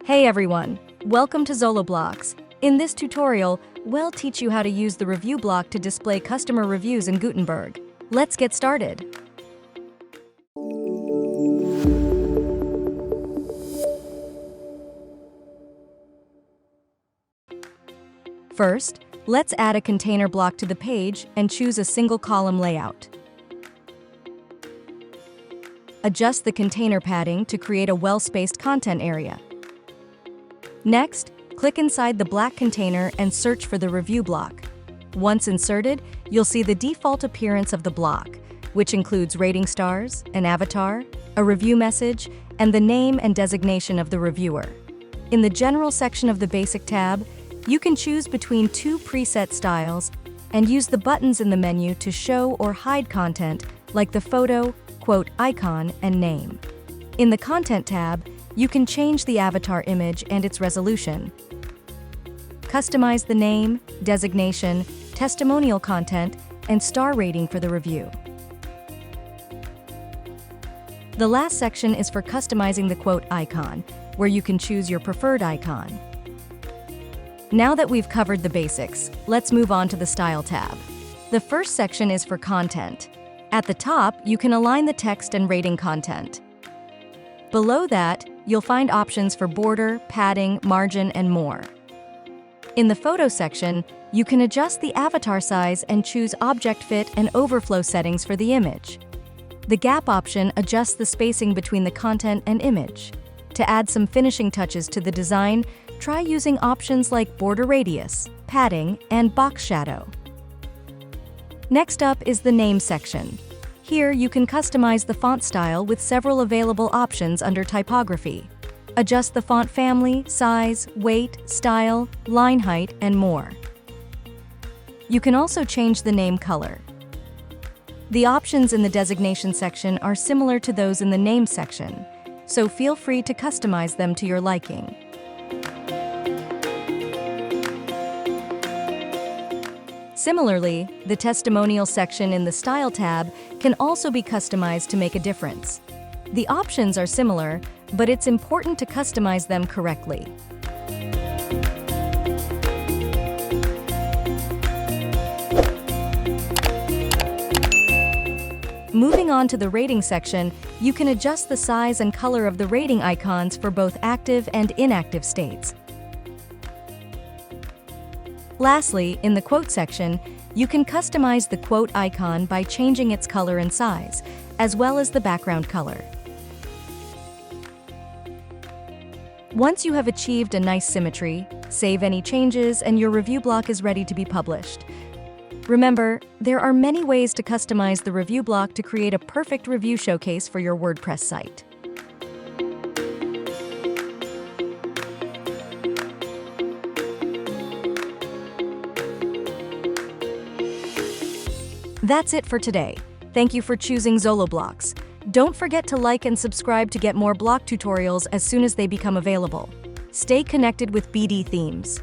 Hey everyone, welcome to Zoloblocks. In this tutorial, we'll teach you how to use the review block to display customer reviews in Gutenberg. Let's get started. First, let's add a container block to the page and choose a single column layout. Adjust the container padding to create a well-spaced content area. Next, click inside the black container and search for the review block. Once inserted, you'll see the default appearance of the block, which includes rating stars, an avatar, a review message, and the name and designation of the reviewer. In the General section of the Basic tab, you can choose between two preset styles and use the buttons in the menu to show or hide content like the photo, quote, icon, and name. In the Content tab, you can change the avatar image and its resolution. Customize the name, designation, testimonial content, and star rating for the review. The last section is for customizing the quote icon, where you can choose your preferred icon. Now that we've covered the basics, let's move on to the Style tab. The first section is for content. At the top, you can align the text and rating content. Below that, you'll find options for border, padding, margin, and more. In the Photo section, you can adjust the avatar size and choose object fit and overflow settings for the image. The Gap option adjusts the spacing between the content and image. To add some finishing touches to the design, try using options like border radius, padding, and box shadow. Next up is the Name section. Here you can customize the font style with several available options under Typography. Adjust the font family, size, weight, style, line height, and more. You can also change the name color. The options in the Designation section are similar to those in the Name section, so feel free to customize them to your liking. Similarly, the Testimonial section in the Style tab can also be customized to make a difference. The options are similar, but it's important to customize them correctly. Moving on to the Rating section, you can adjust the size and color of the rating icons for both active and inactive states. Lastly, in the Quote section, you can customize the quote icon by changing its color and size, as well as the background color. Once you have achieved a nice symmetry, save any changes and your review block is ready to be published. Remember, there are many ways to customize the review block to create a perfect review showcase for your WordPress site. That's it for today. Thank you for choosing Zoloblocks. Don't forget to like and subscribe to get more block tutorials as soon as they become available. Stay connected with BdThemes.